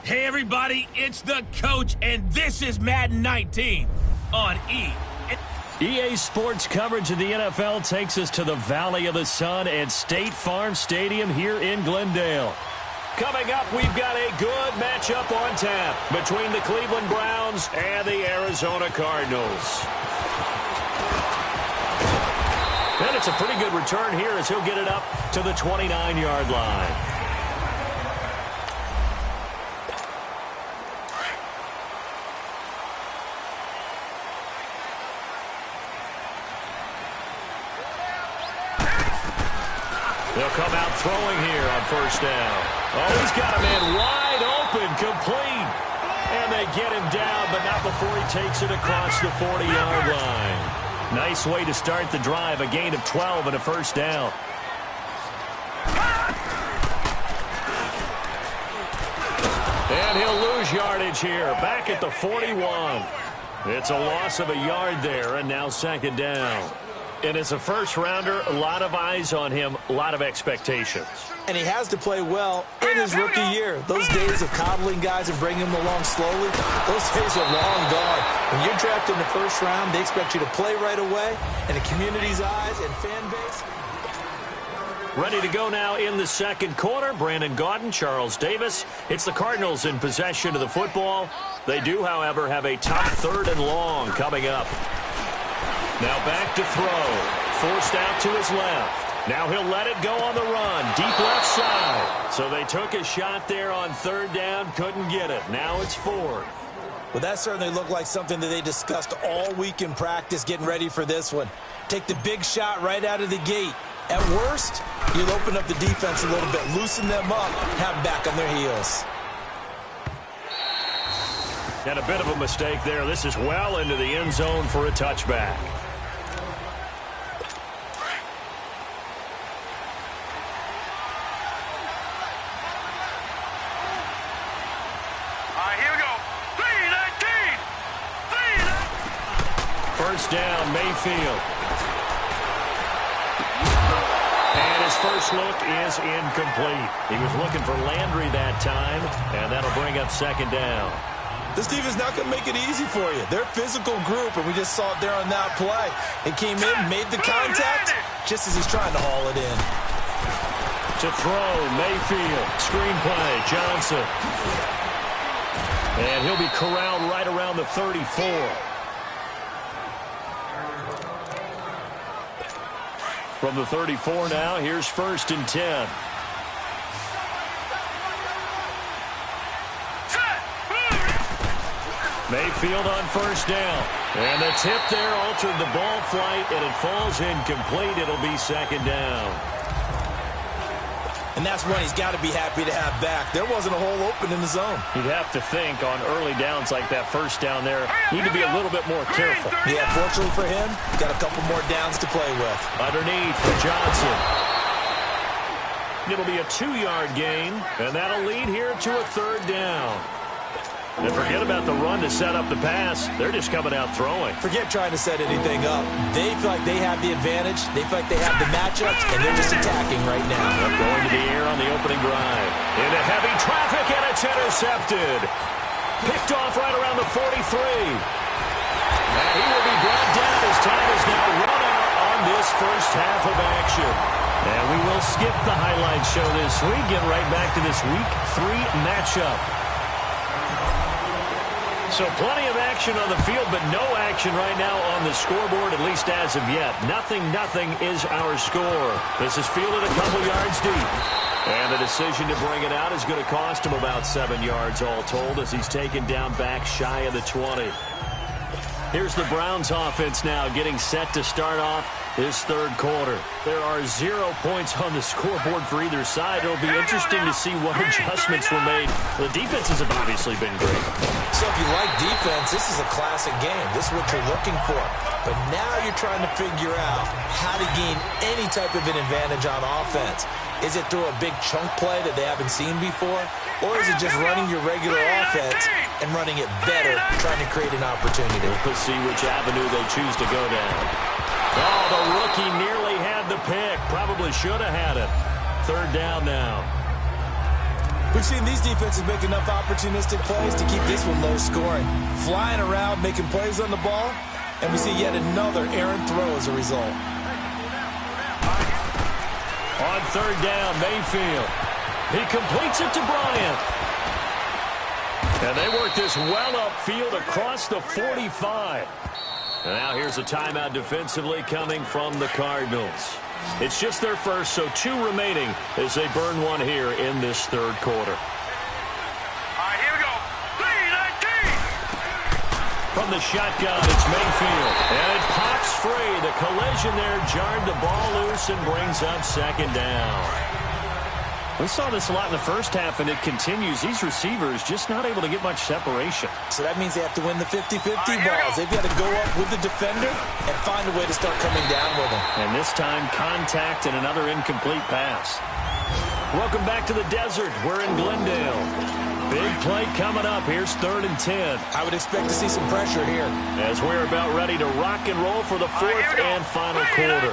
Hey everybody, it's the coach, and this is Madden 19 on E. EA Sports coverage of the NFL takes us to the Valley of the Sun at State Farm Stadium here in Glendale. Coming up, we've got a good matchup on tap between the Cleveland Browns and the Arizona Cardinals. And it's a pretty good return here as he'll get it up to the 29-yard line. They'll come out throwing here on first down. Oh, he's got a man wide open, complete. And they get him down, but not before he takes it across the 40-yard line. Nice way to start the drive, a gain of 12 and a first down. And he'll lose yardage here, back at the 41. It's a loss of a yard there, and now second down. And as a first-rounder, a lot of eyes on him, a lot of expectations. And he has to play well in his rookie year. Those days of coddling guys and bringing them along slowly, those days are long gone. When you're drafted in the first round, they expect you to play right away, and the community's eyes and fan base. Ready to go now in the second quarter. Brandon Gaudin, Charles Davis. It's the Cardinals in possession of the football. They do, however, have a tough third and long coming up. Now back to throw. Forced out to his left. Now he'll let it go on the run. Deep left side. So they took a shot there on third down. Couldn't get it. Now it's fourth. Well, that certainly looked like something that they discussed all week in practice getting ready for this one. Take the big shot right out of the gate. At worst, you'll open up the defense a little bit, loosen them up, have them back on their heels. And a bit of a mistake there. This is well into the end zone for a touchback. First down, Mayfield. And his first look is incomplete. He was looking for Landry that time, and that'll bring up second down. This defense not going to make it easy for you. They're a physical group, and we just saw it there on that play. It came in, made the contact, just as he's trying to haul it in. To throw, Mayfield. Screen play, Johnson. And he'll be corralled right around the 34. From the 34 now, here's first and 10. Mayfield on first down. And the tip there altered the ball flight, and it falls incomplete. It'll be second down. And that's one he's got to be happy to have back. There wasn't a hole open in the zone. You'd have to think on early downs like that first down there, need to be a little bit more careful. Yeah, fortunately for him, got a couple more downs to play with. Underneath for Johnson. It'll be a 2-yard gain, and that'll lead here to a third down. And forget about the run to set up the pass. They're just coming out throwing. Forget trying to set anything up. They feel like they have the advantage. They feel like they have the matchups, and they're just attacking right now. Going to the air on the opening drive. Into heavy traffic, and it's intercepted. Picked off right around the 43. And he will be brought down as time is now run out on this first half of action. And we will skip the highlight show this week. Get right back to this Week 3 matchup. So plenty of action on the field, but no action right now on the scoreboard, at least as of yet. 0-0 is our score. This is fielded a couple yards deep. And the decision to bring it out is going to cost him about 7 yards all told as he's taken down back shy of the 20. Here's the Browns offense now getting set to start off this third quarter. There are 0 points on the scoreboard for either side. It'll be interesting to see what adjustments were made. The defenses have obviously been great. So if you like defense, this is a classic game. This is what you're looking for. But now you're trying to figure out how to gain any type of an advantage on offense. Is it through a big chunk play that they haven't seen before? Or is it just running your regular offense and running it better, trying to create an opportunity? We'll see which avenue they choose to go down. Oh, the rookie nearly had the pick. Probably should have had it. Third down now. We've seen these defenses make enough opportunistic plays to keep this one low scoring. Flying around, making plays on the ball, and we see yet another errant throw as a result. On third down, Mayfield. He completes it to Bryant. And they work this well upfield across the 45. And now here's a timeout defensively coming from the Cardinals. It's just their first, so 2 remaining as they burn one here in this third quarter. All right, here we go. 3-19. From the shotgun, it's Mayfield. And it pops free. The collision there jarred the ball loose and brings up second down. We saw this a lot in the first half, and it continues. These receivers just not able to get much separation. So that means they have to win the 50-50 balls. They've got to go up with the defender and find a way to start coming down with them. And this time, contact and another incomplete pass. Welcome back to the desert. We're in Glendale. Big play coming up. Here's 3rd and 10. I would expect to see some pressure here. As we're about ready to rock and roll for the 4th and final quarter.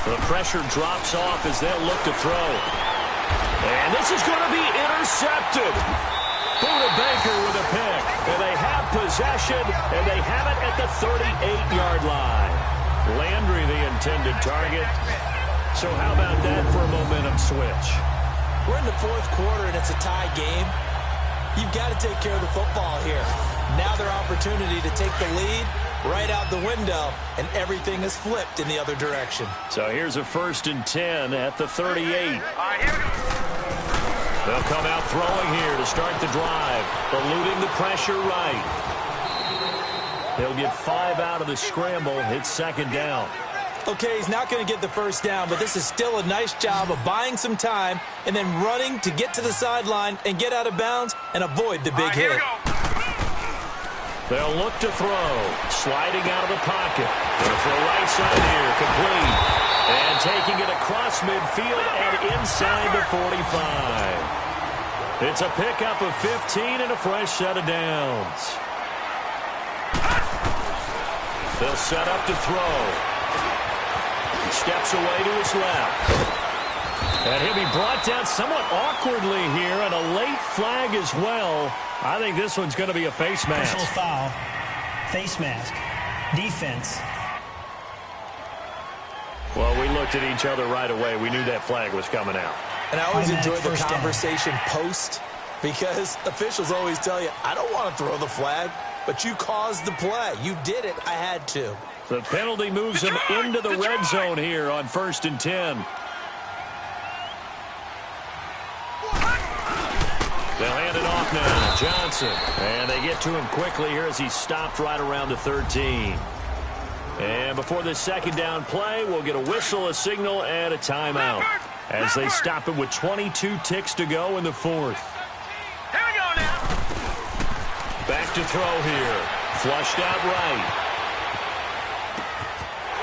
The pressure drops off as they'll look to throw. And this is going to be intercepted. Buda Baker with a pick. And they have possession, and they have it at the 38-yard line. Landry, the intended target. So how about that for a momentum switch? We're in the 4th quarter, and it's a tie game. You've got to take care of the football here. Now their opportunity to take the lead right out the window, and everything is flipped in the other direction. So here's a 1st and 10 at the 38. All right, here we go. They'll come out throwing here to start the drive, eluding the pressure right. He'll get 5 out of the scramble. It's 2nd down. Okay, he's not going to get the 1st down, but this is still a nice job of buying some time and then running to get to the sideline and get out of bounds and avoid the big hit. They'll look to throw. Sliding out of the pocket. Going for a right side here. Complete. And taking it across midfield and inside the 45. It's a pickup of 15 and a fresh set of downs. They'll set up to throw. Steps away to his left. And he'll be brought down somewhat awkwardly here, and a late flag as well. I think this one's going to be a face mask. Personal foul, face mask, defense. Well, we looked at each other right away. We knew that flag was coming out. And I always enjoy the First down. conversation post, because officials always tell you, I don't want to throw the flag, but you caused the play. You did it. I had to. The penalty moves him into the red zone here on 1st and 10. They'll hand it off now. Johnson. And they get to him quickly here as he's stopped right around the 13. And before this 2nd down play, we'll get a whistle, a signal, and a timeout as they stop it with 22 ticks to go in the 4th. Here we go now. Back to throw here. Flushed out right.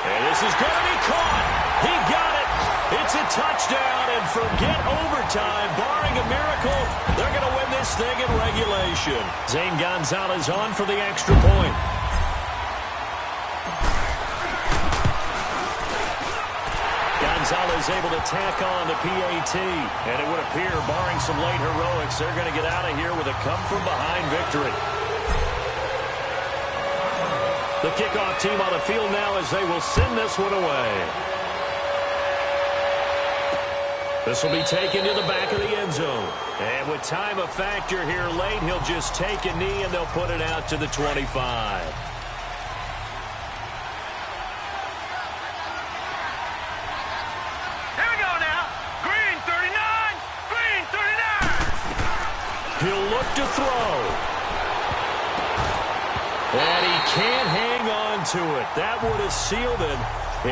And this is going to be caught. He got it. It's a touchdown, and forget overtime. Barring a miracle, they're going to win this thing in regulation. Zane Gonzalez on for the extra point. Gonzalez able to tack on the PAT. And it would appear, barring some late heroics, they're going to get out of here with a come-from-behind victory. The kickoff team on the field now as they will send this one away. This will be taken to the back of the end zone. And with time a factor here late, he'll just take a knee and they'll put it out to the 25. Here we go now. Green 39. Green 39. He'll look to throw. And he can't hang on to it. That would have sealed it.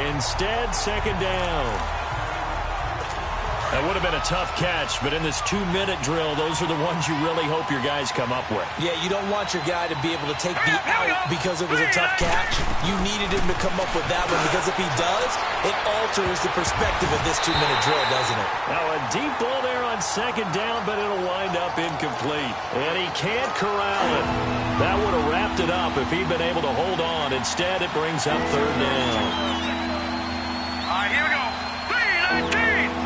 Instead, 2nd down. That would have been a tough catch, but in this 2-minute drill, those are the ones you really hope your guys come up with. Yeah, you don't want your guy to be able to take the out because it was a tough catch. You needed him to come up with that one, because if he does, it alters the perspective of this 2-minute drill, doesn't it? Now a deep ball there on 2nd down, but it'll wind up incomplete. And he can't corral it. That would have wrapped it up if he'd been able to hold on. Instead, it brings up 3rd down. All right, here we go. 3-19.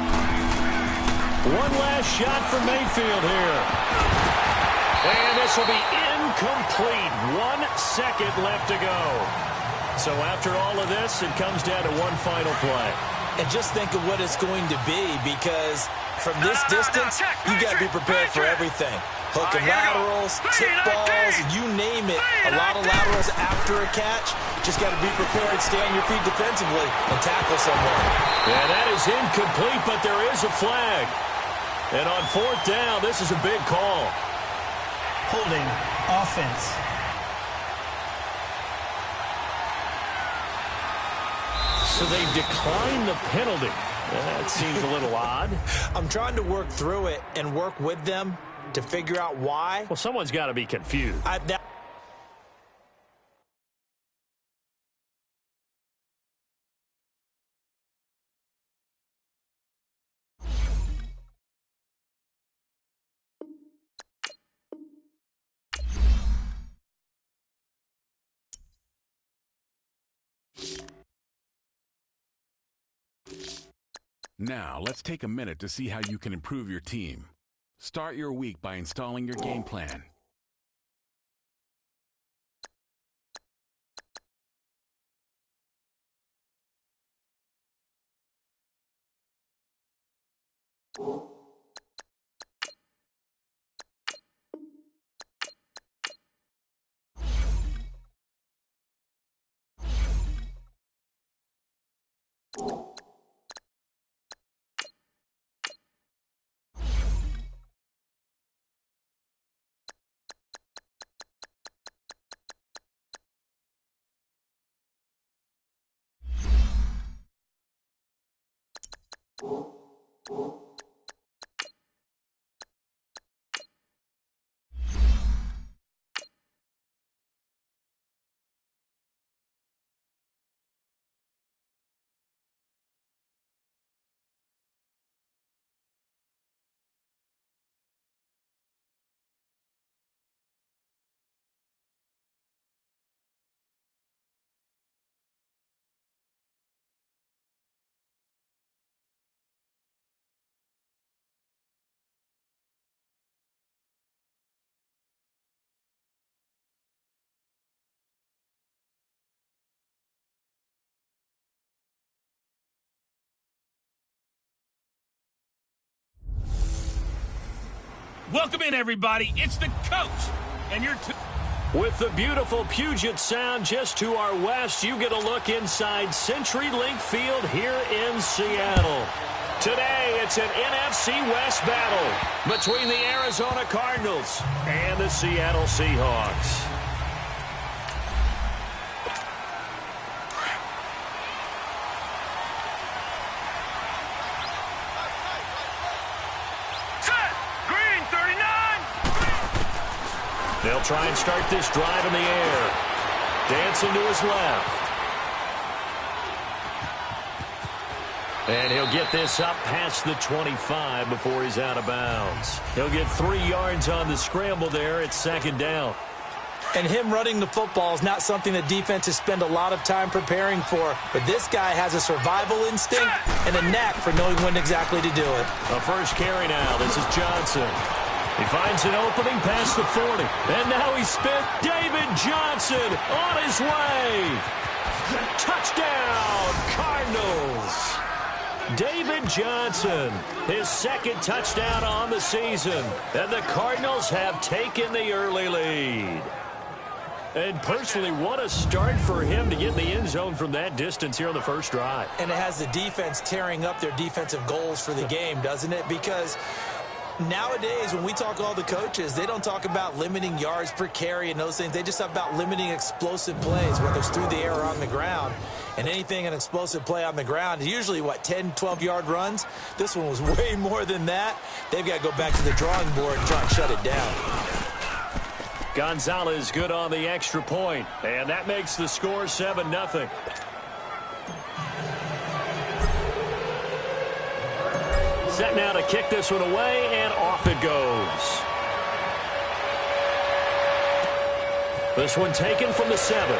One last shot for Mayfield here. And this will be incomplete. 1 second left to go. So after all of this, it comes down to one final play. And just think of what it's going to be, because from this distance, you got to be prepared for everything. Hook and laterals, tip balls, you name it. A lot of laterals after a catch. Just got to be prepared, stay on your feet defensively, and tackle someone. Yeah, that is incomplete, but there is a flag. And on 4th down, this is a big call. Holding offense. So they decline the penalty. That seems a little odd. I'm trying to work through it and work with them to figure out why. Well, someone's got to be confused. Now, let's take a minute to see how you can improve your team. Start your week by installing your game plan. Welcome in, everybody. It's the coach, and you're with the beautiful Puget Sound just to our west, you get a look inside CenturyLink Field here in Seattle. Today, it's an NFC West battle between the Arizona Cardinals and the Seattle Seahawks. They'll try and start this drive in the air. Dancing to his left. And he'll get this up past the 25 before he's out of bounds. He'll get 3 yards on the scramble there at 2nd down. And him running the football is not something that defenses spend a lot of time preparing for. But this guy has a survival instinct and a knack for knowing when exactly to do it. A first carry now. This is Johnson. He finds an opening past the 40. And now he's spent. David Johnson on his way. Touchdown, Cardinals. David Johnson, his 2nd touchdown on the season. And the Cardinals have taken the early lead. And personally, what a start for him to get in the end zone from that distance here on the first drive. And it has the defense tearing up their defensive goals for the game, doesn't it? Because nowadays, when we talk to all the coaches, they don't talk about limiting yards per carry and those things. They just talk about limiting explosive plays, whether it's through the air or on the ground. And anything an explosive play on the ground is usually, 10, 12-yard runs. This one was way more than that. They've got to go back to the drawing board and try and shut it down. Gonzalez good on the extra point, and that makes the score 7-0. Set now to kick this one away, and off it goes. This one taken from the 7.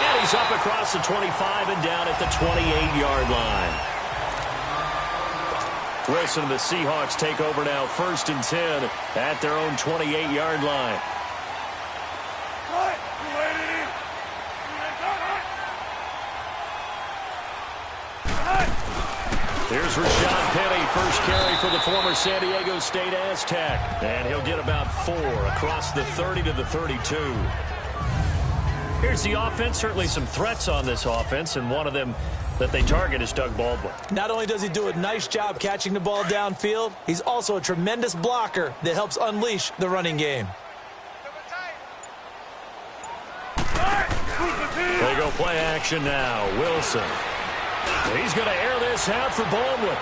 And he's up across the 25 and down at the 28-yard line. Wilson and the Seahawks take over now, 1st and 10 at their own 28-yard line. Here's Rashad Penny, first carry for the former San Diego State Aztec. And he'll get about 4 across the 30 to the 32. Here's the offense. Certainly some threats on this offense, and one of them that they target is Doug Baldwin. Not only does he do a nice job catching the ball downfield, he's also a tremendous blocker that helps unleash the running game. They go play action now. Wilson. He's going to air this out for Baldwin.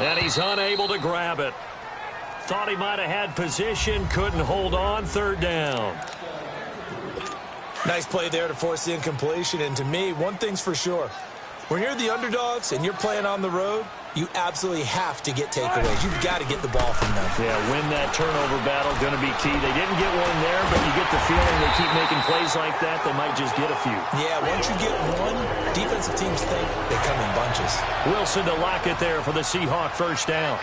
And he's unable to grab it. Thought he might have had position, couldn't hold on, 3rd down. Nice play there to force the incompletion. And to me, one thing's for sure. When you're the underdogs and you're playing on the road, you absolutely have to get takeaways. You've got to get the ball from them. Yeah, win that turnover battle, going to be key. They didn't get one there, but you get the feeling they keep making plays like that, they might just get a few. Yeah, once you get one, defensive teams think they come in bunches. Wilson to lock it there for the Seahawk 1st down.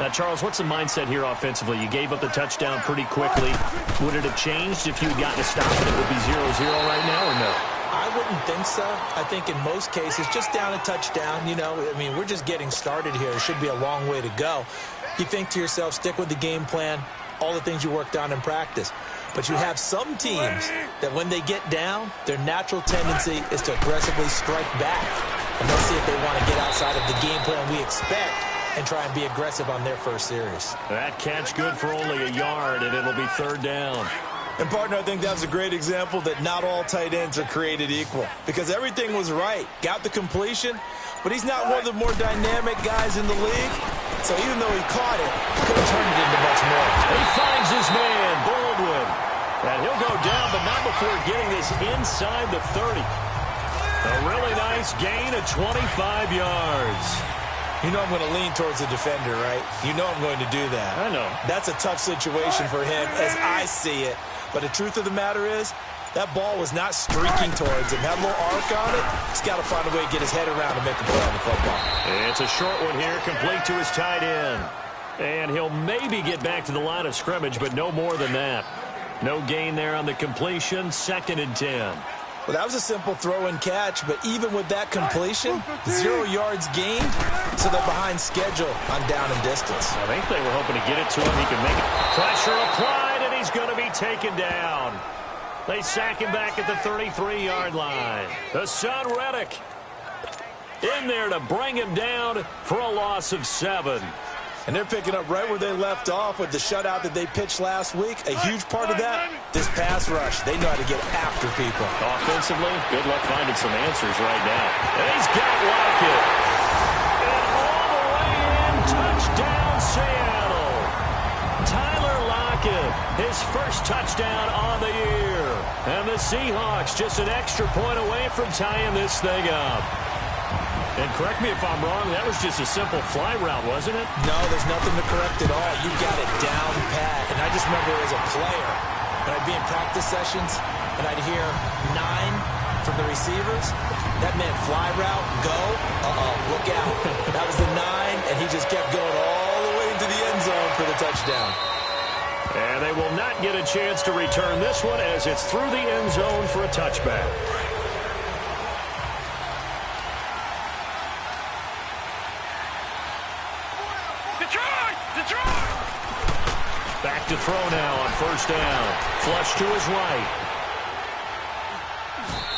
Now, Charles, what's the mindset here offensively? You gave up the touchdown pretty quickly. Would it have changed if you had gotten a stop and it would be 0-0 right now or no? I wouldn't think so. I think in most cases, just down a touchdown, you know, I mean, we're just getting started here. It should be a long way to go. You think to yourself, stick with the game plan, all the things you worked on in practice. But you have some teams that when they get down, their natural tendency is to aggressively strike back. And let's see if they want to get outside of the game plan we expect and try and be aggressive on their first series. That catch good for only a yard, and it'll be 3rd down. And, partner, I think that was a great example that not all tight ends are created equal. Because everything was right. Got the completion, but he's not one of the more dynamic guys in the league. So even though he caught it, he could have turned it into much more. He finds his man, Baldwin. And he'll go down, but not before getting this inside the 30. A really nice gain of 25 yards. You know I'm going to lean towards the defender, right? You know I'm going to do that. I know. That's a tough situation for him as I see it. But the truth of the matter is, that ball was not streaking towards him. Had a little arc on it. He's got to find a way to get his head around and make a play on the football. It's a short one here, complete to his tight end. And he'll maybe get back to the line of scrimmage, but no more than that. No gain there on the completion, 2nd and 10. Well, that was a simple throw and catch, but even with that completion, 0 yards gained, so they're behind schedule on down and distance. I think they were hoping to get it to him. He can make it. Pressure applied, and he's going to be taken down. They sack him back at the 33-yard line. Hassan Reddick in there to bring him down for a loss of 7. And they're picking up right where they left off with the shutout that they pitched last week. A huge part of that, this pass rush. They know how to get after people. Offensively, good luck finding some answers right now. And he's got Lockett. And all the way in, touchdown Seattle. Tyler Lockett, his first touchdown on the year. And the Seahawks just an extra point away from tying this thing up. And correct me if I'm wrong, that was just a simple fly route, wasn't it? No, there's nothing to correct at all. You got it down pat. And I just remember as a player, when I'd be in practice sessions, and I'd hear 9 from the receivers, that meant fly route, go, look out. That was the 9, and he just kept going all the way into the end zone for the touchdown. And they will not get a chance to return this one as it's through the end zone for a touchback. Back to throw now on 1st down. Flush to his right.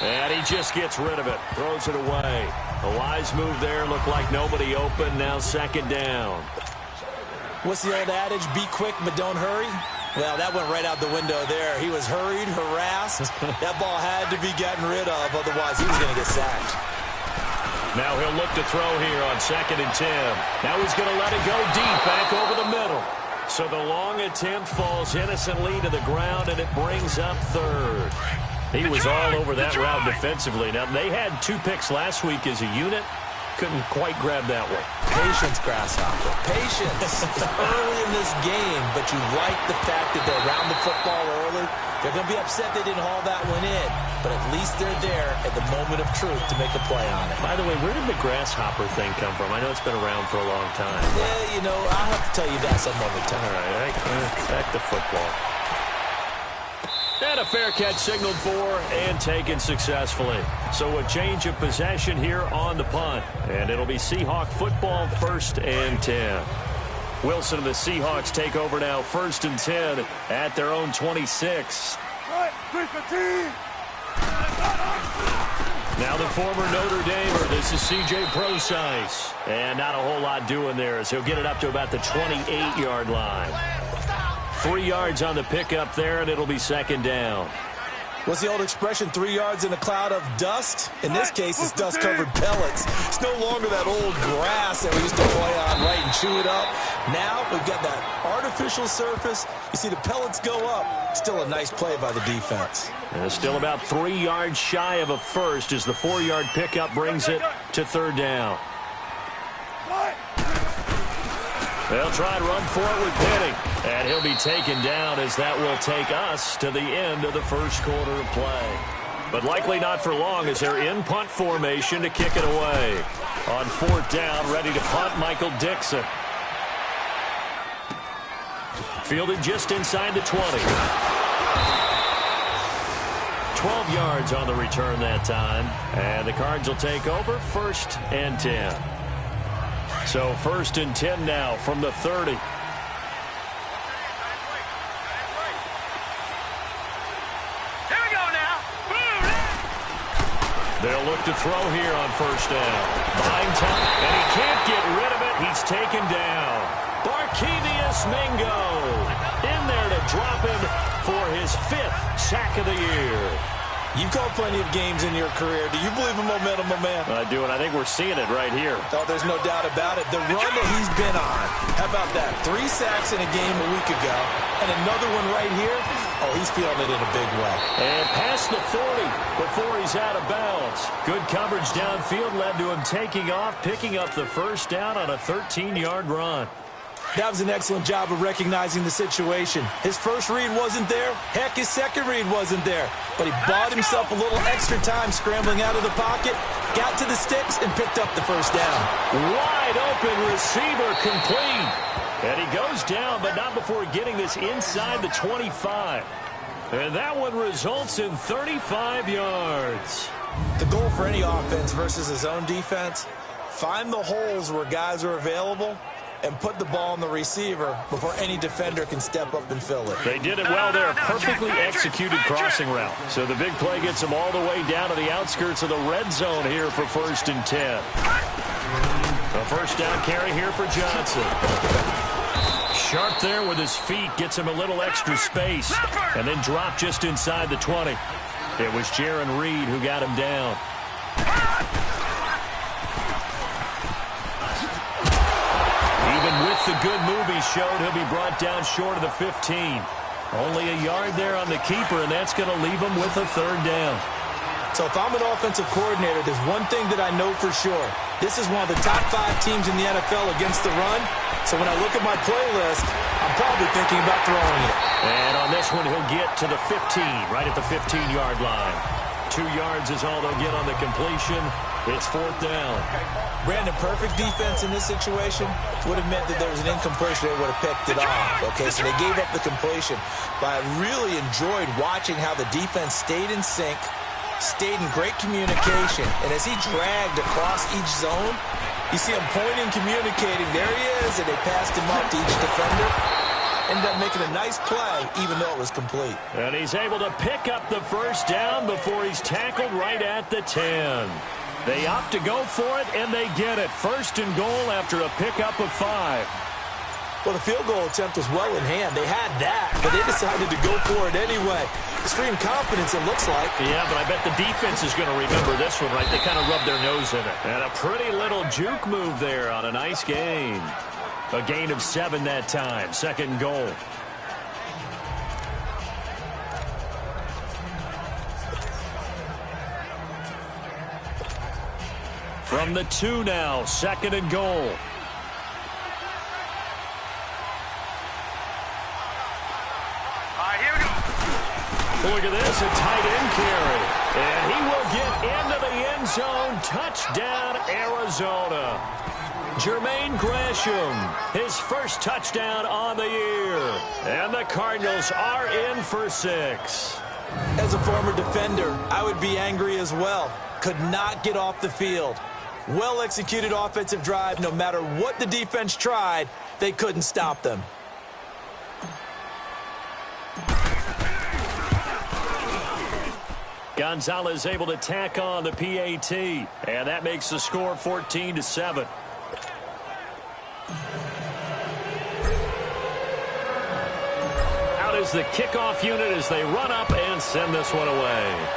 And he just gets rid of it. Throws it away. A wise move there. Looked like nobody open. Now 2nd down. What's the old adage? Be quick, but don't hurry. Well, that went right out the window there. He was hurried, harassed. That ball had to be gotten rid of. Otherwise, he was going to get sacked. Now he'll look to throw here on 2nd and 10. Now he's going to let it go deep back over the middle. So the long attempt falls innocently to the ground, and it brings up 3rd. He was all over that route defensively. Now, they had 2 picks last week as a unit. couldn't quite grab that one. Patience, Grasshopper. Patience. It's early in this game, but you like the fact that they're around the football early. They're going to be upset they didn't haul that one in, but at least they're there at the moment of truth to make a play on it. By the way, where did the grasshopper thing come from? I know it's been around for a long time. Yeah, you know, I'll have to tell you that some other time. All right, back to football. And a fair catch signaled for and taken successfully. So a change of possession here on the punt. And it'll be Seahawk football, 1st and 10. Wilson and the Seahawks take over now, 1st and 10 at their own 26. Now the former Notre Damer, this is C.J. Prosise. And not a whole lot doing there as he'll get it up to about the 28-yard line. 3 yards on the pickup there, and it'll be 2nd down. What's the old expression, 3 yards in a cloud of dust? In this case, it's dust-covered pellets. It's no longer that old grass that we used to play on, right, and chew it up. Now we've got that artificial surface. You see the pellets go up. Still a nice play by the defense. And it's still about 3 yards shy of a first as the 4-yard pickup brings it to 3rd down. They'll try and run for it with Penning. And he'll be taken down as that will take us to the end of the first quarter of play. But likely not for long as they're in punt formation to kick it away. On 4th down, ready to punt, Michael Dixon. Fielded just inside the 20. 12 yards on the return that time. And the Cards will take over, 1st and 10. So 1st and 10 now from the 30. They'll look to throw here on 1st down. Behind time, and he can't get rid of it. He's taken down. Barkevious Mingo in there to drop him for his 5th sack of the year. You've called plenty of games in your career. Do you believe in momentum, my man? I do, and I think we're seeing it right here. Oh, there's no doubt about it. The run that he's been on. How about that? 3 sacks in a game a week ago, and another one right here. Oh, he's feeling it in a big way. And past the 40 before he's out of bounds. Good coverage downfield led to him taking off, picking up the 1st down on a 13-yard run. That was an excellent job of recognizing the situation. His first read wasn't there. Heck, his second read wasn't there. But he bought himself a little extra time scrambling out of the pocket, got to the sticks, and picked up the 1st down. Wide open receiver complete. And he goes down, but not before getting this inside the 25. And that one results in 35 yards. The goal for any offense versus his own defense, find the holes where guys are available and put the ball on the receiver before any defender can step up and fill it. They did it well there. Perfectly executed crossing route. So the big play gets them all the way down to the outskirts of the red zone here for 1st and 10. A 1st down carry here for Johnson. Sharp there with his feet. Gets him a little extra space. And then dropped just inside the 20. It was Jaron Reed who got him down. With the good move he showed, he'll be brought down short of the 15. Only a yard there on the keeper, and that's going to leave him with a 3rd down. So if I'm an offensive coordinator, there's one thing that I know for sure. This is one of the top 5 teams in the NFL against the run. So when I look at my playlist, I'm probably thinking about throwing it. And on this one, he'll get to the 15, right at the 15-yard line. 2 yards is all they'll get on the completion. It's 4th down. Brandon, perfect defense in this situation would have meant that there was an incompletion. They would have picked it off. Okay, so they gave up the completion. But I really enjoyed watching how the defense stayed in sync, stayed in great communication. And as he dragged across each zone, you see him pointing, communicating. There he is, and they passed him off to each defender. Ended up making a nice play, even though it was complete. And he's able to pick up the 1st down before he's tackled right at the 10. They opt to go for it, and they get it. 1st and goal after a pickup of 5. Well, the field goal attempt was well in hand. They had that, but they decided to go for it anyway. Extreme confidence, it looks like. Yeah, but I bet the defense is going to remember this one, right? They kind of rubbed their nose in it. And a pretty little juke move there on a nice gain. A gain of 7 that time. 2nd and goal. From the 2 now, 2nd and goal. Look at this, a tight end carry. And he will get into the end zone. Touchdown, Arizona. Jermaine Gresham, his first touchdown on the year. And the Cardinals are in for 6. As a former defender, I would be angry as well. Could not get off the field. Well-executed offensive drive. No matter what the defense tried, they couldn't stop them. Gonzalez able to tack on the PAT, and that makes the score 14-7. Out is the kickoff unit as they run up and send this one away.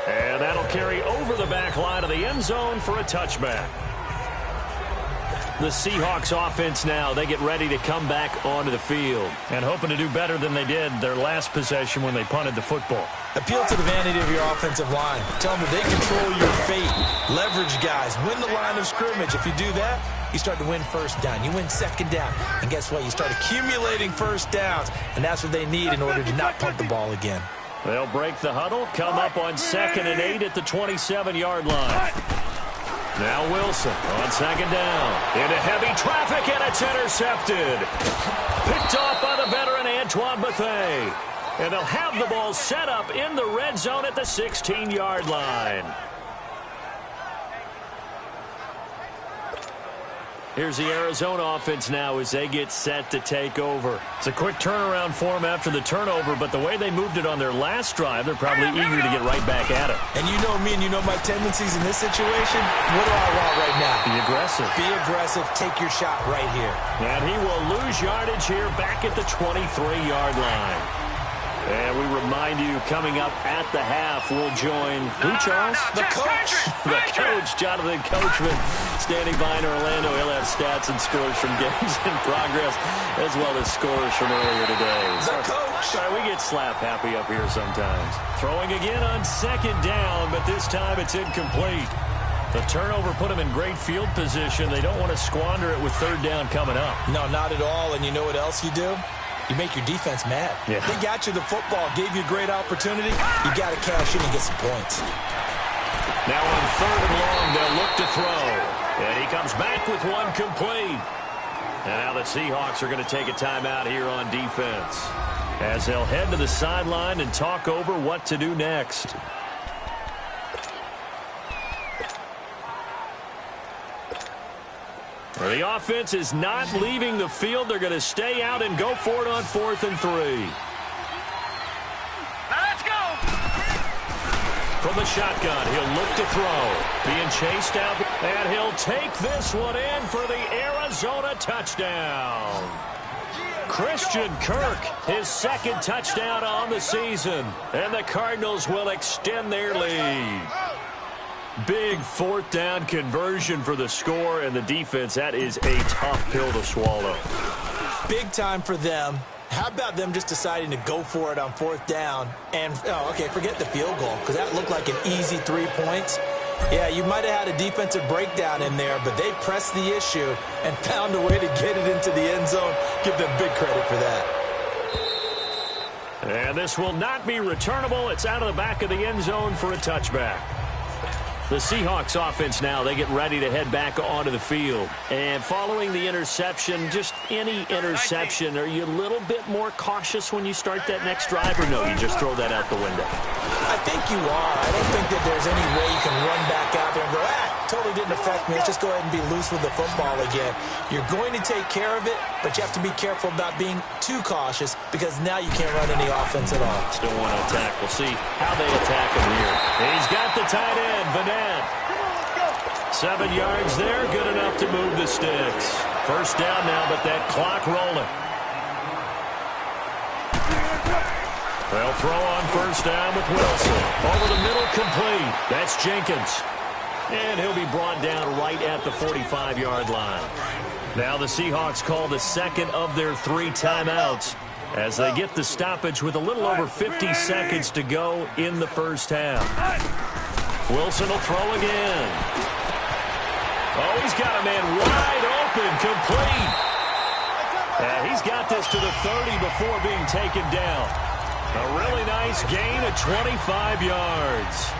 And that'll carry over the back line of the end zone for a touchback. The Seahawks offense now, they get ready to come back onto the field. And hoping to do better than they did their last possession when they punted the football. Appeal to the vanity of your offensive line. Tell them that they control your fate. Leverage guys. Win the line of scrimmage. If you do that, you start to win first down. You win second down. And guess what? You start accumulating first downs. And that's what they need in order to not punt the ball again. They'll break the huddle, come up on 2nd and 8 at the 27-yard line. Now Wilson on 2nd down. Into heavy traffic, and it's intercepted. Picked off by the veteran Antoine Bethea. And they'll have the ball set up in the red zone at the 16-yard line. Here's the Arizona offense now as they get set to take over. It's a quick turnaround for them after the turnover, but the way they moved it on their last drive, they're probably eager to get right back at it. And you know me and you know my tendencies in this situation. What do I want right now? Be aggressive. Be aggressive. Take your shot right here. And he will lose yardage here back at the 23-yard line. And we remind you, coming up at the half, we'll join who, Charles? The coach. The coach, Jonathan Coachman, standing by in Orlando. He'll have stats and scores from games in progress, as well as scores from earlier today. The coach. Sorry, we get slap happy up here sometimes. Throwing again on 2nd down, but this time it's incomplete. The turnover put them in great field position. They don't want to squander it with 3rd down coming up. No, not at all. And you know what else you do? You make your defense mad. Yeah. They got you the football, gave you a great opportunity. You got to cash in and get some points. Now on 3rd and long, they'll look to throw. And he comes back with one complete. And now the Seahawks are going to take a timeout here on defense, as they'll head to the sideline and talk over what to do next. The offense is not leaving the field. They're going to stay out and go for it on 4th and 3. Let's go! From the shotgun, he'll look to throw. Being chased out, and he'll take this one in for the Arizona touchdown. Christian Kirk, his 2nd touchdown on the season. And the Cardinals will extend their lead. Big 4th down conversion for the score, and the defense, that is a tough pill to swallow. Big time for them. How about them just deciding to go for it on 4th down? And, okay, forget the field goal, because that looked like an easy 3 points. Yeah, you might have had a defensive breakdown in there, but they pressed the issue and found a way to get it into the end zone. Give them big credit for that. And this will not be returnable. It's out of the back of the end zone for a touchback. The Seahawks offense now, they get ready to head back onto the field. And following the interception, just any interception, are you a little bit more cautious when you start that next drive, or no, you just throw that out the window? I think you are. I don't think that there's any way you can run back out there and go, totally didn't affect me. Let's just go ahead and be loose with the football again. You're going to take care of it, but you have to be careful about being too cautious, because now you can't run any offense at all. Still want to attack. We'll see how they attack him here. He's got the tight end, Vanette. 7 yards there, good enough to move the sticks. First down now, but that clock rolling. They'll throw on first down with Wilson. Over the middle, complete. That's Jenkins. And he'll be brought down right at the 45-yard line. Now the Seahawks call the 2nd of their 3 timeouts as they get the stoppage with a little over 50 seconds to go in the first half. Wilson will throw again. Oh, he's got a man wide open, complete. He's got this to the 30 before being taken down. A really nice gain of 25 yards.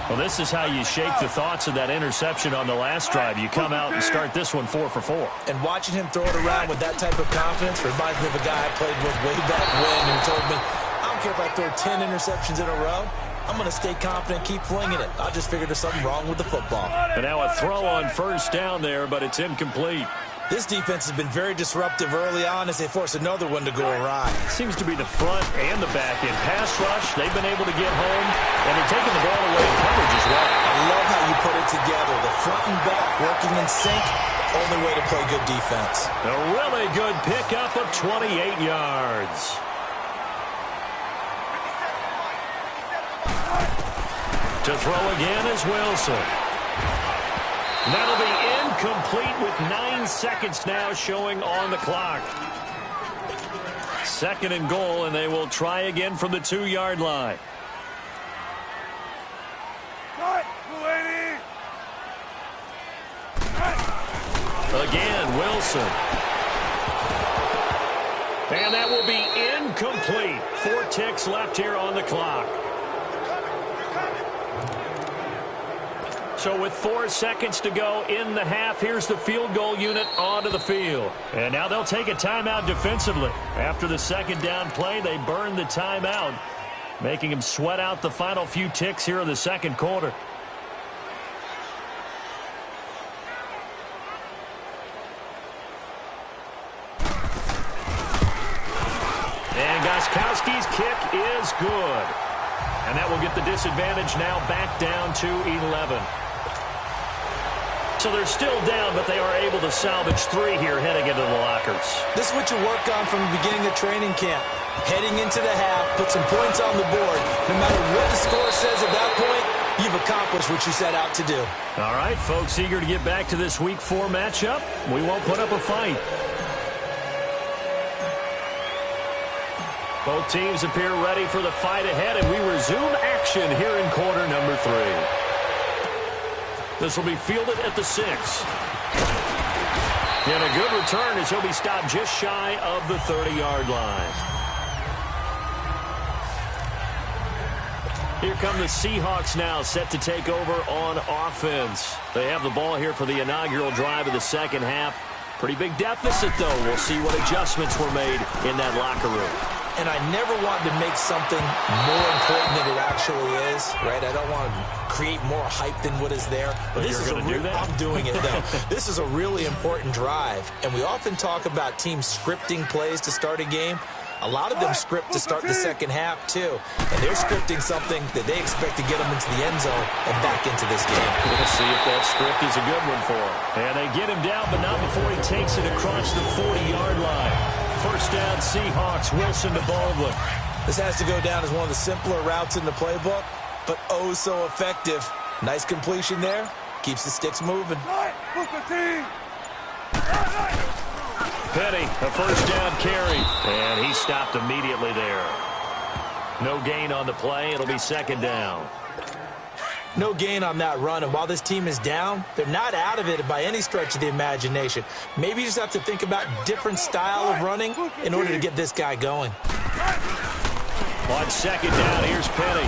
Well, this is how you shake the thoughts of that interception on the last drive. You come out and start this one 4 for 4. And watching him throw it around with that type of confidence reminds me of a guy I played with way back when who told me, I don't care if I throw 10 interceptions in a row. I'm going to stay confident, keep flinging it. I just figured there's something wrong with the football. And now a throw on first down there, but it's incomplete. This defense has been very disruptive early on as they force another one to go awry. Seems to be the front and the back end. Pass rush, they've been able to get home, and they're taking the ball away in coverage as well. I love how you put it together. The front and back working in sync, only way to play good defense. A really good pickup of 28 yards. To throw again is Wilson. That'll be incomplete with 9 seconds now showing on the clock. 2nd and goal, and they will try again from the 2-yard line. Again, Wilson. And that will be incomplete. 4 ticks left here on the clock. So with 4 seconds to go in the half, here's the field goal unit onto the field. And now they'll take a timeout defensively. After the 2nd down play, they burn the timeout, making them sweat out the final few ticks here in the 2nd quarter. And Gostkowski's kick is good. And that will get the disadvantage now back down to 11. So they're still down, but they are able to salvage 3 here heading into the lockers. This is what you work on from the beginning of training camp. Heading into the half, put some points on the board. No matter what the score says at that point, you've accomplished what you set out to do. All right, folks, eager to get back to this Week 4 matchup. We won't put up a fight. Both teams appear ready for the fight ahead, and we resume action here in quarter number 3. This will be fielded at the 6. And a good return as he'll be stopped just shy of the 30-yard line. Here come the Seahawks now, set to take over on offense. They have the ball here for the inaugural drive of the 2nd half. Pretty big deficit, though. We'll see what adjustments were made in that locker room. And I never want to make something more important than it actually is, right? I don't want to create more hype than what is there. But this is I'm doing it, though. This is a really important drive. And we often talk about teams scripting plays to start a game. A lot of them script to start the 2nd half, too. And they're scripting something that they expect to get them into the end zone and back into this game. We'll see if that script is a good one for him. And they get him down, but not before he takes it across the 40-yard line. First down, Seahawks. Wilson to Baldwin. This has to go down as one of the simpler routes in the playbook, but oh so effective. Nice completion there. Keeps the sticks moving. Petty, a first down carry. And he stopped immediately there. No gain on the play. It'll be 2nd down. No gain on that run, and while this team is down, they're not out of it by any stretch of the imagination. Maybe you just have to think about different style of running in order to get this guy going. On 2nd down, here's Petty.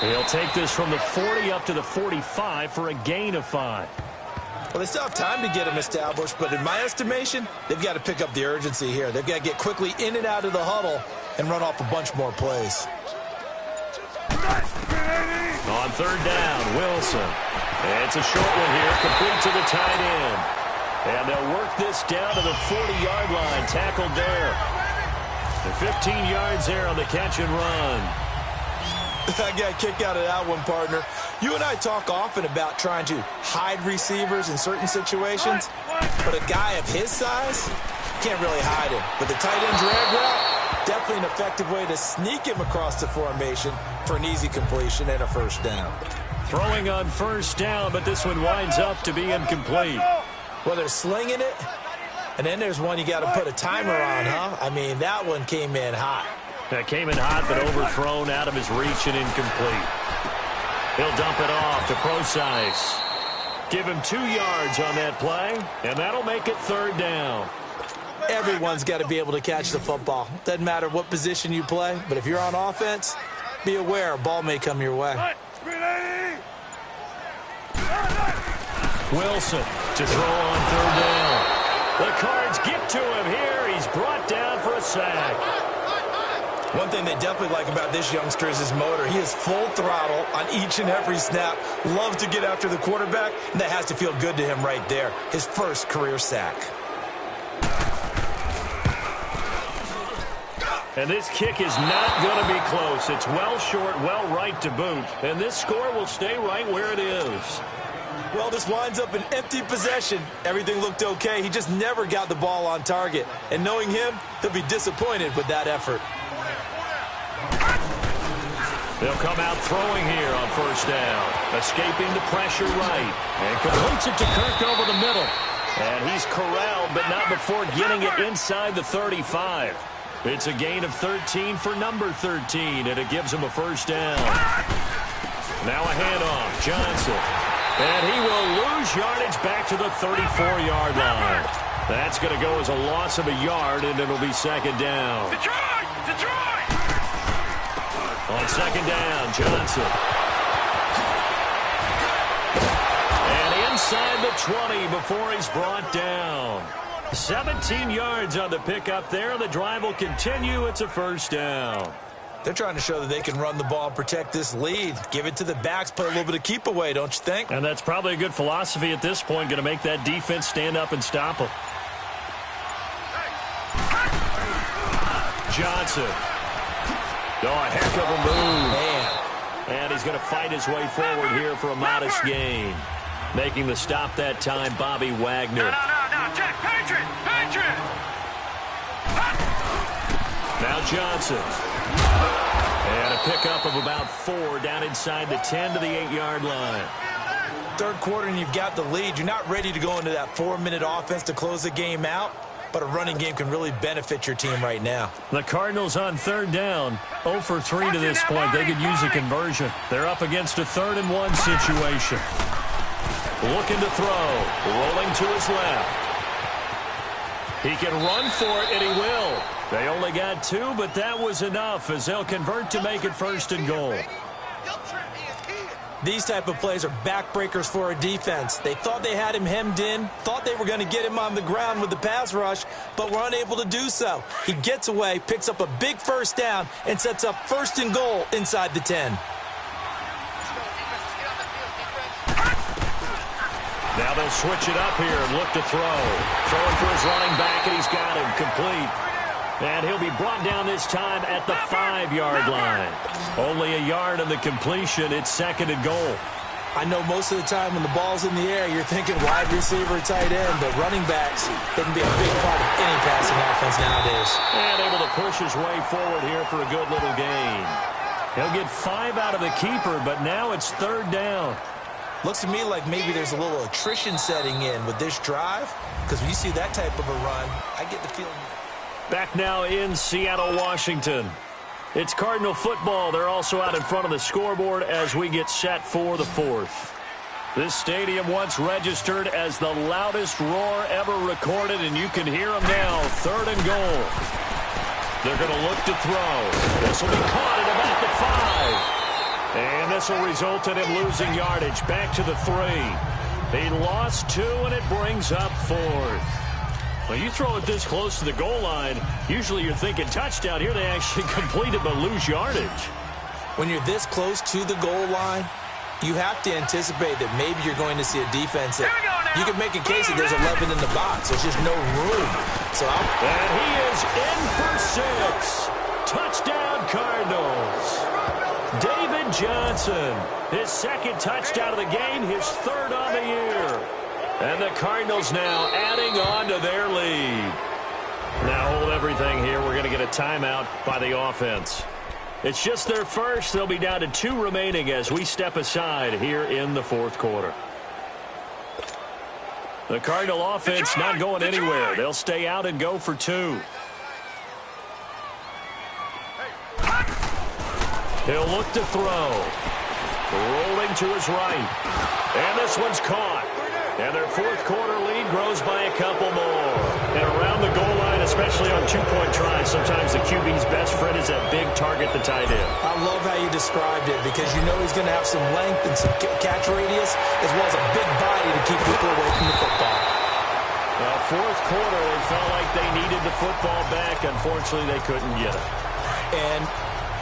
He'll take this from the 40 up to the 45 for a gain of 5. Well, they still have time to get him established, but in my estimation, they've got to pick up the urgency here. They've got to get quickly in and out of the huddle and run off a bunch more plays. On 3rd down, Wilson. It's a short one here, complete to the tight end. And they'll work this down to the 40-yard line, tackled there. The 15 yards there on the catch and run. I got a kick out of that one, partner. You and I talk often about trying to hide receivers in certain situations, but a guy of his size can't really hide him. But the tight end drag route, definitely an effective way to sneak him across the formation for an easy completion and a first down. Throwing on first down, but this one winds up to be incomplete. Well, they're slinging it, and then there's one you got to put a timer on, huh? I mean, that one came in hot. That came in hot, but overthrown out of his reach and incomplete. He'll dump it off to Procise. Give him 2 yards on that play, and that'll make it 3rd down. Everyone's got to be able to catch the football. Doesn't matter what position you play, but if you're on offense, be aware a ball may come your way. Wilson to throw on 3rd down. The Cards get to him here. He's brought down for a sack. One thing they definitely like about this youngster is his motor. He is full throttle on each and every snap. Loves to get after the quarterback, and that has to feel good to him right there. His first career sack. And this kick is not going to be close. It's well short, well right to boot. And this score will stay right where it is. Well, this winds up an empty possession. Everything looked okay. He just never got the ball on target. And knowing him, he'll be disappointed with that effort. They'll come out throwing here on 1st down. Escaping the pressure right. And completes it to Kirk over the middle. And he's corralled, but not before getting it inside the 35. It's a gain of 13 for number 13, and it gives him a 1st down. Now a handoff. Johnson. And he will lose yardage back to the 34-yard line. That's going to go as a loss of a yard, and it'll be 2nd down. Detroit! On 2nd down, Johnson. And inside the 20 before he's brought down. 17 yards on the pickup there. The drive will continue. It's a 1st down. They're trying to show that they can run the ball and protect this lead. Give it to the backs, play a little bit of keep away, don't you think? And that's probably a good philosophy at this point. Going to make that defense stand up and stop them. Johnson. Oh, a heck of a move. Man. And he's going to fight his way forward here for a modest gain. Making the stop that time, Bobby Wagner. No, Jack, Patriot! Now Johnson. And a pickup of about 4 down inside the 10 to the 8-yard line. 3rd quarter and you've got the lead. You're not ready to go into that 4-minute offense to close the game out, but a running game can really benefit your team right now. The Cardinals on 3rd down. 0 for 3 to this point. They could use a conversion. They're up against a 3rd and 1 situation. Looking to throw. Rolling to his left. He can run for it, and he will. They only got 2, but that was enough as they'll convert to make it 1st and goal. These type of plays are backbreakers for a defense. They thought they had him hemmed in, thought they were going to get him on the ground with the pass rush, but were unable to do so. He gets away, picks up a big 1st down, and sets up 1st and goal inside the 10. Now they'll switch it up here and look to throw. Throwing for his running back, and he's got him complete. And he'll be brought down this time at the 5-yard line. Only a yard on the completion. It's 2nd and goal. I know most of the time when the ball's in the air, you're thinking wide receiver, tight end, but running backs, they can be a big part of any passing offense nowadays. And able to push his way forward here for a good little gain. He'll get 5 out of the keeper, but now it's 3rd down. Looks to me like maybe there's a little attrition setting in with this drive, because when you see that type of a run, I get the feeling. Back now in Seattle, Washington. It's Cardinal football. They're also out in front of the scoreboard as we get set for the 4th. This stadium once registered as the loudest roar ever recorded, and you can hear them now. 3rd and goal. They're going to look to throw. This will be caught at about the 5. And this will result in him losing yardage back to the 3. He lost 2, and it brings up 4th. Well, you throw it this close to the goal line, usually you're thinking touchdown. Here they actually complete it but lose yardage. When you're this close to the goal line, you have to anticipate that maybe you're going to see a defense that you can make a case that there's 11 in the box. There's just no room. And he is in for 6. Touchdown, Cardinals. David Johnson, his 2nd touchdown of the game, his 3rd on the year. And the Cardinals now adding on to their lead. Now hold everything here. We're going to get a timeout by the offense. It's just their first. They'll be down to 2 remaining as we step aside here in the 4th quarter. The Cardinal offense not going anywhere. They'll stay out and go for 2. He'll look to throw. Rolling to his right. And this one's caught. And their fourth quarter lead grows by a couple more. And around the goal line, especially on two-point tries, sometimes the QB's best friend is that big target, the tight end. I love how you described it because you know he's going to have some length and some catch radius as well as a big body to keep people away from the football. Well, fourth quarter, they felt like they needed the football back. Unfortunately, they couldn't get it. And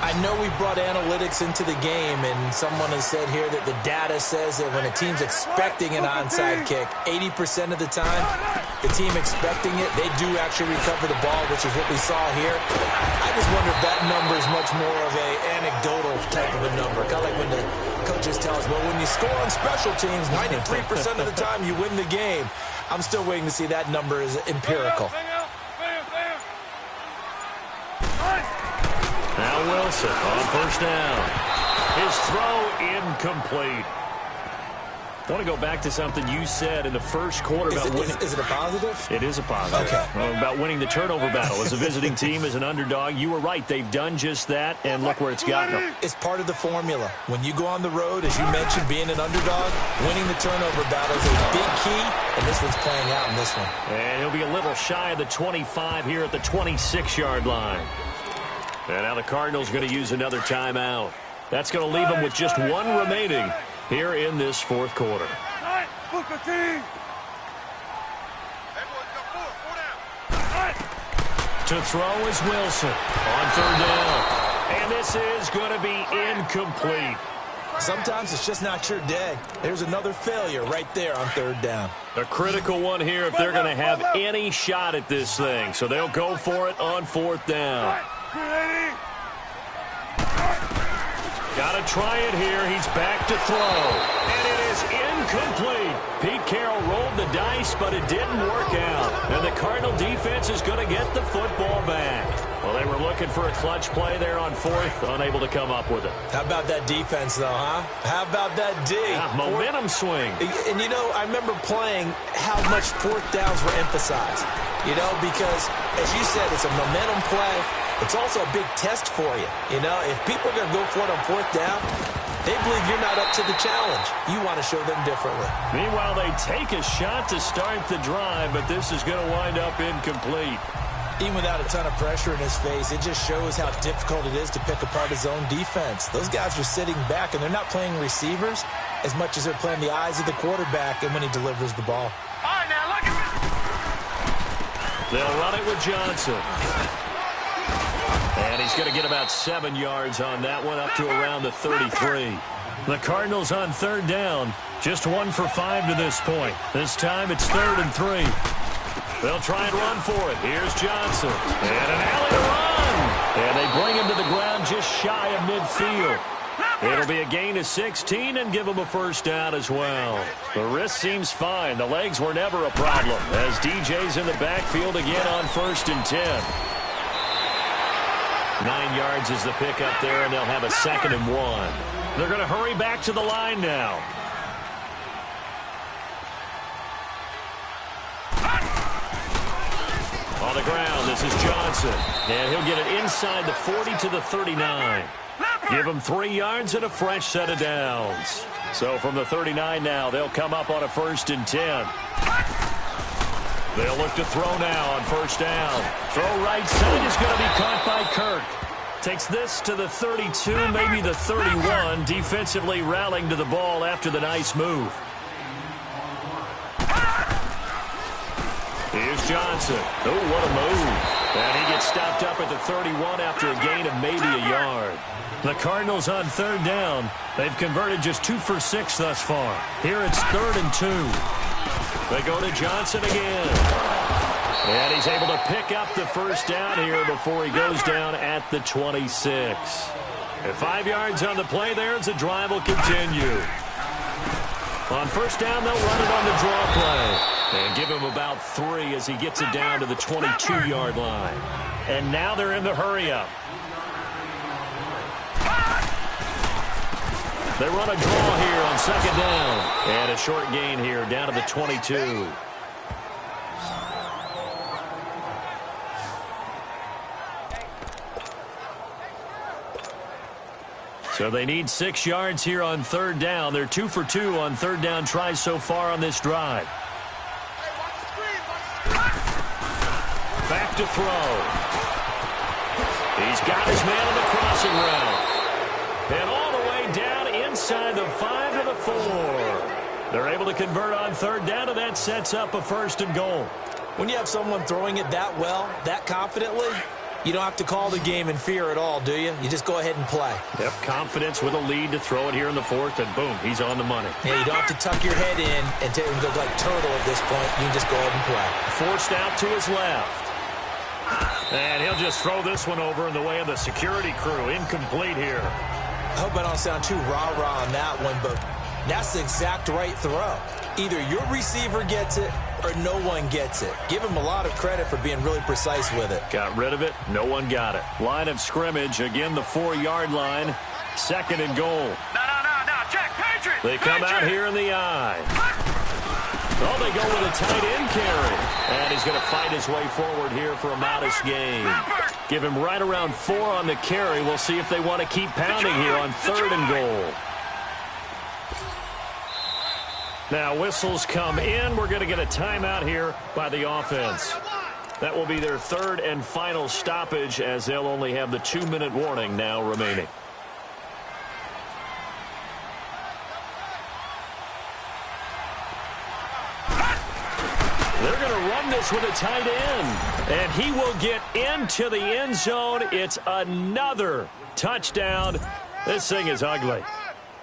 I know we brought analytics into the game, and someone has said here that the data says that when a team's expecting an onside kick, 80% of the time, the team expecting it, they do actually recover the ball, which is what we saw here. I just wonder if that number is much more of an anecdotal type of a number, kind of like when the coaches tell us, well, when you score on special teams, 93% of the time you win the game. I'm still waiting to see that number is empirical. Now Wilson on first down. His throw incomplete. I want to go back to something you said in the first quarter about winning. Is it a positive? It is a positive. Okay. About winning the turnover battle. As a visiting team, as an underdog, you were right. They've done just that, and look where it's gotten them. It's part of the formula. When you go on the road, as you mentioned, being an underdog, winning the turnover battle is a big key, and this one's playing out in this one. And he'll be a little shy of the 25 here at the 26-yard line. And now the Cardinals are going to use another timeout. That's going to leave them with just one remaining here in this fourth quarter. To throw is Wilson on third down. And this is going to be incomplete. Sometimes it's just not your day. There's another failure right there on third down. A critical one here if they're going to have any shot at this thing. So they'll go for it on fourth down. Got to try it here. He's back to throw. And it is incomplete. Pete Carroll rolled the dice, but it didn't work out. And the Cardinal defense is going to get the football back. Well, they were looking for a clutch play there on fourth, unable to come up with it. How about that defense, though, huh? How about that D? Yeah, momentum swing. And, you know, I remember playing how much fourth downs were emphasized. You know, because, as you said, it's a momentum play. It's also a big test for you. You know, if people are going to go for it on fourth down, they believe you're not up to the challenge. You want to show them differently. Meanwhile, they take a shot to start the drive, but this is going to wind up incomplete. Even without a ton of pressure in his face, it just shows how difficult it is to pick apart his own defense. Those guys are sitting back, and they're not playing receivers as much as they're playing the eyes of the quarterback and when he delivers the ball. All right, now look at me. They'll run it with Johnson. And he's going to get about 7 yards on that one, up to around the 33. The Cardinals on third down, just 1 for 5 to this point. This time it's 3rd and 3. They'll try and run for it. Here's Johnson. And an alley to run. And they bring him to the ground just shy of midfield. It'll be a gain of 16 and give him a first down as well. The wrist seems fine. The legs were never a problem as DJ's in the backfield again on 1st and 10. 9 yards is the pickup there, and they'll have a 2nd and 1. They're going to hurry back to the line now. On the ground, this is Johnson. And he'll get it inside the 40 to the 39. Give him 3 yards and a fresh set of downs. So from the 39 now, they'll come up on a 1st and 10. They'll look to throw now on 1st down. Throw right side is going to be caught by Kirk. Takes this to the 32, maybe the 31. Defensively rallying to the ball after the nice move. Here's Johnson. Oh, what a move. And he gets stopped up at the 31 after a gain of maybe a yard. The Cardinals on 3rd down. They've converted just 2 for 6 thus far. Here it's 3rd and 2. They go to Johnson again. And he's able to pick up the first down here before he goes down at the 26. At 5 yards on the play there as the drive will continue. On 1st down, they'll run it on the draw play. And give him about 3 as he gets it down to the 22-yard line. And now they're in the hurry-up. They run a draw here on 2nd down. And a short gain here down to the 22. So they need 6 yards here on third down. They're 2 for 2 on third down tries so far on this drive. Back to throw. He's got his man on the crossing route. And all the way down inside the 5 to the 4. They're able to convert on third down, and that sets up a 1st and goal. When you have someone throwing it that well, that confidently, you don't have to call the game in fear at all, do you? You just go ahead and play. Yep, confidence with a lead to throw it here in the 4th, and boom, he's on the money. Yeah, you don't have to tuck your head in and look like turtle at this point. You can just go ahead and play. Forced out to his left. And he'll just throw this one over in the way of the security crew. Incomplete here. I hope I don't sound too rah-rah on that one, but that's the exact right throw. Either your receiver gets it or no one gets it. Give him a lot of credit for being really precise with it. Got rid of it. No one got it. Line of scrimmage. Again, the 4-yard line. 2nd and goal. No. Check. Patriot. They come out here in the eye. Oh, they go with a tight end carry. And he's going to fight his way forward here for a modest gain. Give him right around 4 on the carry. We'll see if they want to keep pounding here on 3rd and goal. Now, whistles come in. We're going to get a timeout here by the offense. That will be their 3rd and final stoppage, as they'll only have the 2-minute warning now remaining. They're going to run this with a tight end, and he will get into the end zone. It's another touchdown. This thing is ugly.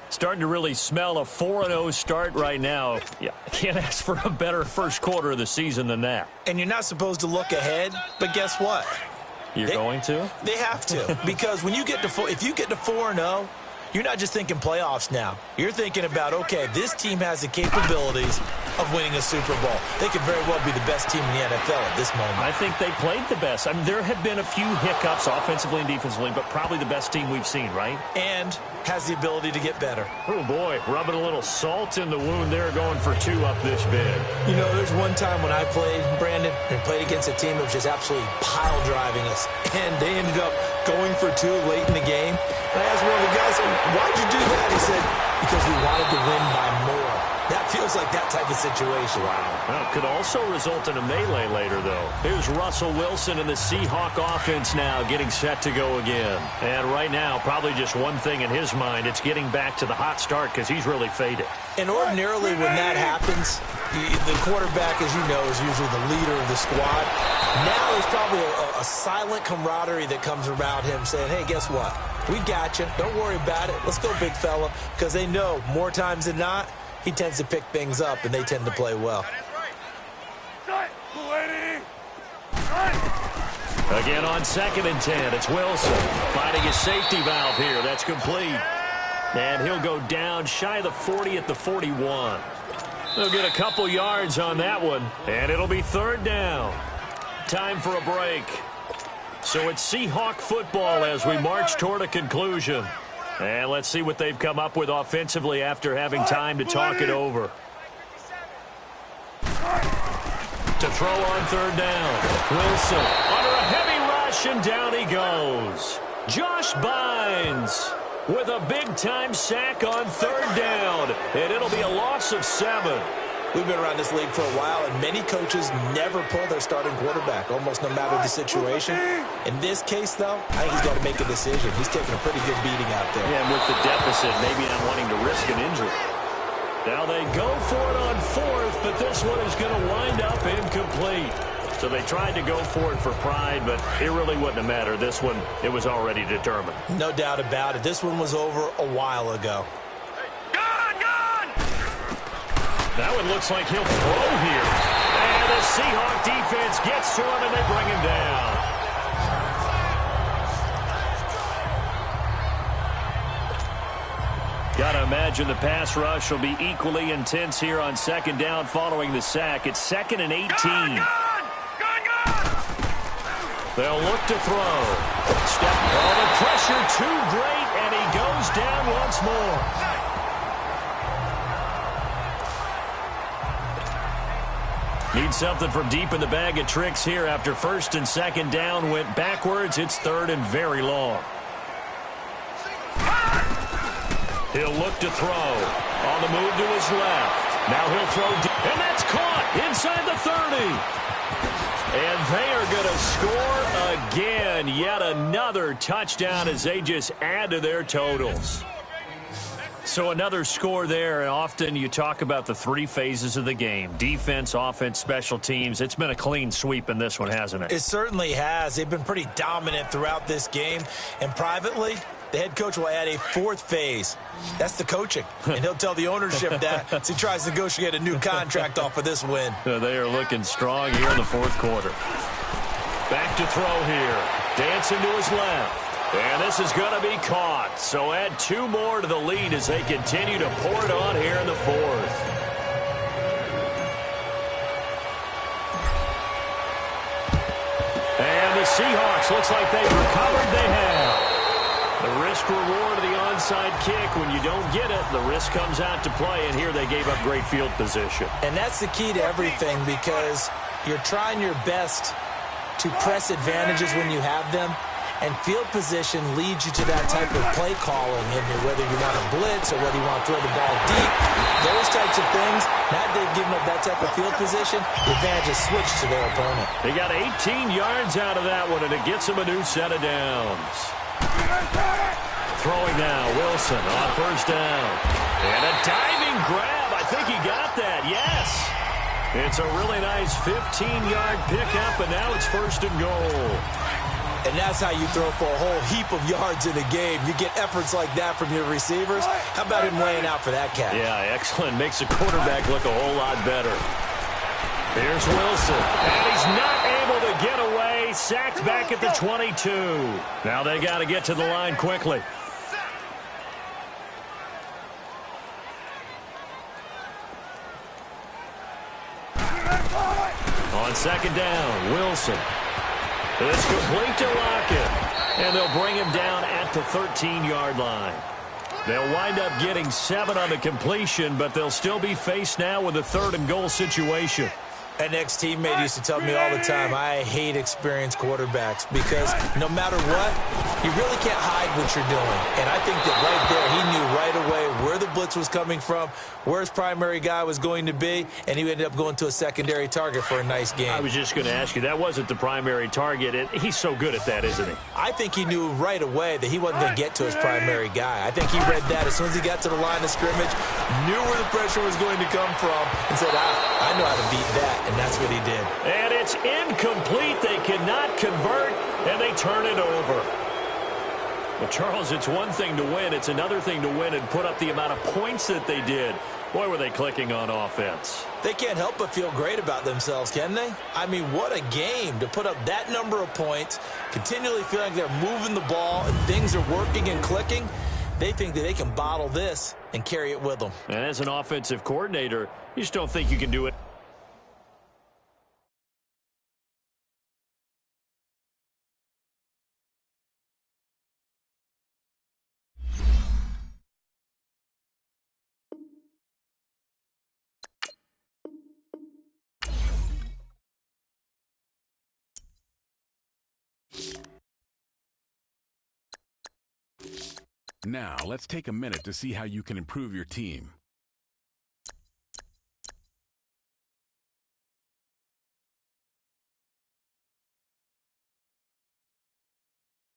Starting to really smell a 4-0 start right now. Yeah, can't ask for a better first quarter of the season than that. And you're not supposed to look ahead, but guess what? You're going to? They have to, because when you get to if you get to 4-0, you're not just thinking playoffs now. You're thinking about, okay, this team has the capabilities of winning a Super Bowl. They could very well be the best team in the NFL at this moment. I think they played the best. I mean, there have been a few hiccups offensively and defensively, but probably the best team we've seen, right? And has the ability to get better. Oh, boy, rubbing a little salt in the wound there, going for 2 up this big. You know, there's one time when I played, Brandon, and played against a team that was just absolutely pile driving us, and they ended up going for 2 late in the game. And I asked one of the guys, why'd you do that? He said, because we wanted to win by more. That feels like that type of situation. Wow. Well, could also result in a melee later, though. Here's Russell Wilson and the Seahawk offense now getting set to go again. And right now, probably just one thing in his mind. It's getting back to the hot start because he's really faded. And ordinarily when that happens, the quarterback, as you know, is usually the leader of the squad. Now there's probably a silent camaraderie that comes around him saying, hey, guess what? We got you. Don't worry about it. Let's go, big fella. Because they know more times than not, he tends to pick things up, and they tend to play well. Again on 2nd and 10, it's Wilson finding his safety valve here. That's complete. And he'll go down shy of the 40 at the 41. They'll get a couple yards on that one, and it'll be 3rd down. Time for a break. So it's Seahawk football as we march toward a conclusion. And let's see what they've come up with offensively after having time to talk it over. To throw on 3rd down. Wilson under a heavy rush, and down he goes. Josh Bynes with a big-time sack on 3rd down. And it'll be a loss of 7. We've been around this league for a while, and many coaches never pull their starting quarterback, almost no matter the situation. In this case, though, I think he's got to make a decision. He's taking a pretty good beating out there. Yeah, and with the deficit, maybe not wanting to risk an injury. Now they go for it on 4th, but this one is going to wind up incomplete. So they tried to go for it for pride, but it really wouldn't have mattered. This one, it was already determined. No doubt about it. This one was over a while ago. That one looks like he'll throw here. And the Seahawk defense gets to him, and they bring him down. Got to imagine the pass rush will be equally intense here on 2nd down following the sack. It's 2nd and 18. They'll look to throw. Step. Oh, the pressure too great, and he goes down once more. Need something from deep in the bag of tricks here after 1st and 2nd down went backwards. It's 3rd and very long. He'll look to throw. On the move to his left. Now he'll throw deep. And that's caught inside the 30. And they are going to score again. Yet another touchdown as they just add to their totals. So another score there, and often you talk about the three phases of the game. Defense, offense, special teams. It's been a clean sweep in this one, hasn't it? It certainly has. They've been pretty dominant throughout this game. And privately, the head coach will add a fourth phase. That's the coaching. And he'll tell the ownership that as he tries to negotiate a new contract off of this win. They are looking strong here in the fourth quarter. Back to throw here. Dancing to his left. And this is going to be caught. So add two more to the lead as they continue to pour it on here in the fourth. And the Seahawks, looks like they've recovered. They have. The risk-reward of the onside kick. When you don't get it, the risk comes out to play. And here they gave up great field position. And that's the key to everything, because you're trying your best to press advantages when you have them. And field position leads you to that type of play calling, and whether you want to blitz or whether you want to throw the ball deep, those types of things. Now that they've given up that type of field position, the advantage is switched to their opponent. They got 18 yards out of that one, and it gets them a new set of downs. Throwing now, Wilson on first down. And a diving grab. I think he got that, yes. It's a really nice 15-yard pickup, and now it's first and goal. And that's how you throw for a whole heap of yards in a game. You get efforts like that from your receivers. How about him laying out for that catch? Yeah, excellent. Makes the quarterback look a whole lot better. Here's Wilson. And he's not able to get away. Sacked back at the 22. Now they got to get to the line quickly. On second down, Wilson. It's complete to Lockett, and they'll bring him down at the 13-yard line. They'll wind up getting 7 on the completion, but they'll still be faced now with a third-and-goal situation. An ex-teammate used to tell me all the time, I hate experienced quarterbacks because no matter what, you really can't hide what you're doing. And I think that right there, he knew right away where the blitz was coming from, where his primary guy was going to be, and he ended up going to a secondary target for a nice game. I was just going to ask you, that wasn't the primary target, and he's so good at that, isn't he? I think he knew right away that he wasn't going to get to his primary guy. I think he read that as soon as he got to the line of scrimmage, knew where the pressure was going to come from, and said, I know how to beat that. And that's what he did. And it's incomplete. They cannot convert, and they turn it over. Well, Charles, it's one thing to win. It's another thing to win and put up the amount of points that they did. Boy, were they clicking on offense. They can't help but feel great about themselves, can they? I mean, what a game to put up that number of points, continually feeling like they're moving the ball and things are working and clicking. They think that they can bottle this and carry it with them. And as an offensive coordinator, you just don't think you can do it. Now, let's take a minute to see how you can improve your team.